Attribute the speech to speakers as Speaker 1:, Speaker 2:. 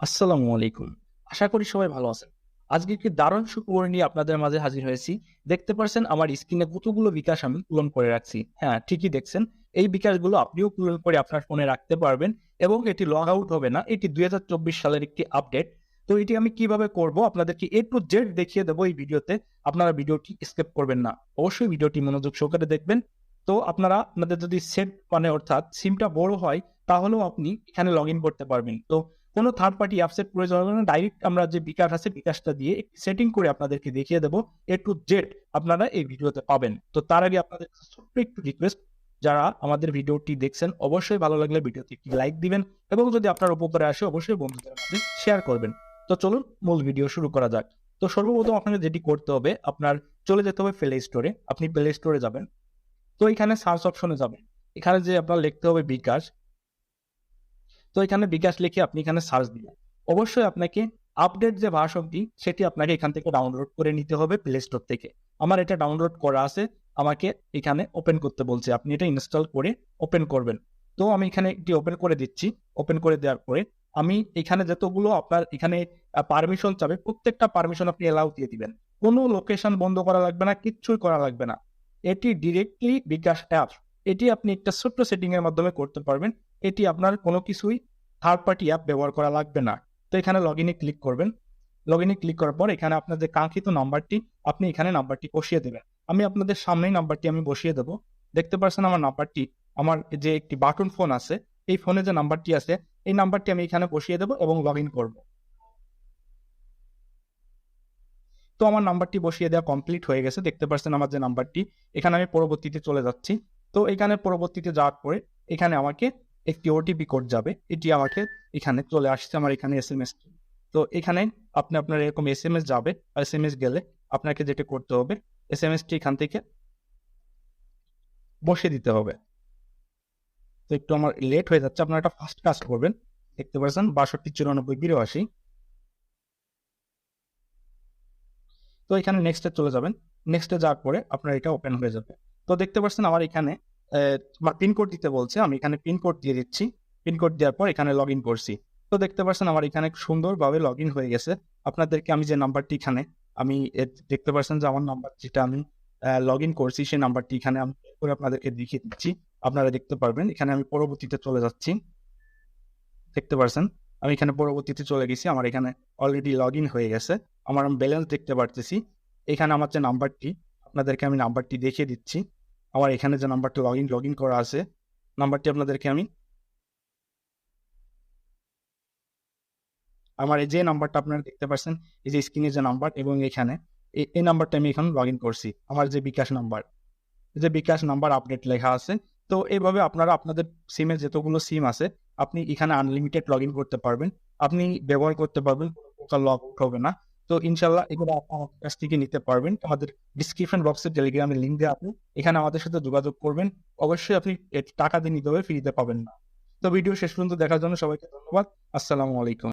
Speaker 1: আসসালামু আলাইকুম। আশা করি সবাই ভালো আছেন। আজকে একটি দারুণ সুখবর নিয়ে আপনাদের মাঝে হাজির হয়েছি। দেখতে পারছেন আমার স্ক্রিনে কতগুলো বিকাশ আমি পূরণ করে রাখছি। হ্যাঁ, ঠিকই দেখছেন। এই বিকাশগুলো আপনিও পূরণ করে আপনার ফোনে রাখতে পারবেন এবং এটি লগ আউট হবে না। এটি ২০২৪ সালের একটি আপডেট। তো এটি আমি কিভাবে করব আপনাদেরকে A to Z দেখিয়ে দেব এই ভিডিওতে। আপনারা ভিডিওটি স্কিপ করবেন না। অবশ্যই ভিডিওটি মনোযোগ সহকারে দেখবেন। তো আপনাদের যদি সেট মানে অর্থাৎ সিমটা বড় হয় তাহলেও আপনি এখানে লগইন করতে পারবেন। তো কোনো থার্ড পার্টি অ্যাপসের প্রয়োজন হবে না। ডাইরেক্ট আমরা যে বিকাশ আছে বিকাশটা দিয়ে সেটিং করে আপনাদেরকে দেখিয়ে দেবো A to Z আপনারা এই ভিডিওতে পাবেন। তো তার আগে আপনাদের ছোট্ট একটু রিকোয়েস্ট, যারা আমাদের ভিডিওটি দেখছেন অবশ্যই ভালো লাগলে ভিডিওতে একটি লাইক দিবেন এবং যদি আপনার উপকারে আসে অবশ্যই বন্ধুদের মাঝে শেয়ার করবেন। তো চলুন মূল ভিডিও শুরু করা যাক। তো সর্বপ্রথম আপনাকে যেটি করতে হবে, আপনার চলে যেতে হবে প্লে স্টোরে। আপনি প্লে স্টোরে যাবেন। তো এখানে সার্চ অপশনে যাবেন। এখানে যে আপনার লিখতে হবে বিকাশ। তো এখানে বিকাশ লিখে আপনি এখানে সার্চ দিবেন। অবশ্যই আপনাকে আপডেট যে ভার্সনটি সেটি আপনাকে এখান থেকে ডাউনলোড করে নিতে হবে প্লে স্টোর থেকে। আমার এটা ডাউনলোড করা আছে, আমাকে এখানে ওপেন করতে বলছে। আপনি এটা ইনস্টল করে ওপেন করবেন। তো আমি এখানে একটি ওপেন করে দিচ্ছি। ওপেন করে দেওয়ার পরে আমি এখানে যতগুলো আপনার এখানে পারমিশন চাবে প্রত্যেকটা পারমিশন আপনি এলাও দিয়ে দিবেন। কোনো লোকেশন বন্ধ করা লাগবে না, কিচ্ছুই করা লাগবে না। এটি ডিরেক্টলি বিকাশ অ্যাপ। এটি আপনি একটা ছোট্ট সেটিং এর মাধ্যমে করতে পারবেন। এটি আপনার কোনো কিছুই থার্ড পার্টি অ্যাপ ব্যবহার করা লাগবে না। তো এখানে লগ ইনে ক্লিক করবেন। লগ ইনে ক্লিক করার পর এখানে আপনার যে কাঙ্ক্ষিত নাম্বারটি আপনি এখানে নাম্বারটি বসিয়ে দেবেন। আমি আপনাদের সামনেই নাম্বারটি আমি বসিয়ে দেবো। দেখতে পাচ্ছেন আমার নাম্বারটি, আমার যে একটি বাটন ফোন আছে এই ফোনে যে নাম্বারটি আছে এই নাম্বারটি আমি এখানে বসিয়ে দেবো এবং লগ ইন করবো। তো আমার নাম্বারটি বসিয়ে দেওয়া কমপ্লিট হয়ে গেছে। দেখতে পাচ্ছেন আমার যে নাম্বারটি, এখানে আমি পরবর্তীতে চলে যাচ্ছি। তো এখানে পরবর্তীতে যাওয়ার পরে এখানে আমাকে একটি ওটিপি কোড যাবে। এটি আমাকে এখানে চলে আসছে আমার এখানে এসএমএস। তো এখানে আপনার এরকম এসএমএস যাবে। এসএমএস গেলে আপনাকে যেটা করতে হবে, এসএমএসটি এখান থেকে বসিয়ে দিতে হবে। তো একটু আমার লেট হয়ে যাচ্ছে, আপনারা একটা ফাস্ট কাজ করবেন। দেখতে পাচ্ছেন 629482। তো এখানে নেক্সটে চলে যাবেন। নেক্সটে যাওয়ার পরে আপনার এটা ওপেন হয়ে যাবে। তো দেখতে পাচ্ছেন আমার এখানে আমার পিনকোড দিতে বলছে, আমি এখানে পিনকোড দিয়ে দিচ্ছি। পিনকোড দেওয়ার পর এখানে লগ ইন করছি। তো দেখতে পাচ্ছেন আমার এখানে সুন্দরভাবে লগ ইন হয়ে গেছে। আপনাদেরকে আমি যে নাম্বারটি এখানে আমি দেখতে পাচ্ছেন যে আমার নাম্বার যেটা আমি লগ ইন করছি সেই নাম্বারটি এখানে আমি করে আপনাদেরকে দেখিয়ে দিচ্ছি। আপনারা দেখতে পারবেন। এখানে আমি পরবর্তীতে চলে যাচ্ছি। দেখতে পাচ্ছেন আমি এখানে পরবর্তীতে চলে গেছি। আমার এখানে অলরেডি লগ ইন হয়ে গেছে। আমার ব্যালেন্স দেখতে পারতেছি। এখানে আমার যে নাম্বারটি আপনাদেরকে আমি নাম্বারটি দেখিয়ে দিচ্ছি। আমার এখানে যে নাম্বারটি লগ ইন করা আছে নাম্বারটি আপনাদেরকে আমি আমার এই যে নাম্বারটা আপনারা দেখতে পাচ্ছেন, এই যে স্ক্রিনে যে নাম্বার এবং এখানে এই নাম্বারটা আমি এখন লগ ইন করছি। আমার যে বিকাশ নাম্বার, যে বিকাশ নাম্বার আপডেট লেখা আছে। তো এইভাবে আপনারা আপনাদের সিমে যতগুলো সিম আছে আপনি এখানে আনলিমিটেড লগ ইন করতে পারবেন। আপনি ব্যবহার করতে পারবেন, কোনো প্রকার লগ আউট হবে না। তো ইনশাল্লাহ এগুলো আমাদের কাছ থেকে নিতে পারবেন। আমাদের ডিসক্রিপশন বক্সে টেলিগ্রামের লিঙ্ক দেওয়া আছে, এখানে আমাদের সাথে যোগাযোগ করবেন। অবশ্যই আপনি টাকা দিয়ে নিতে হবে, ফ্রিতে পাবেন না। তো ভিডিও শেষ পর্যন্ত দেখার জন্য সবাইকে ধন্যবাদ। আসসালামু আলাইকুম।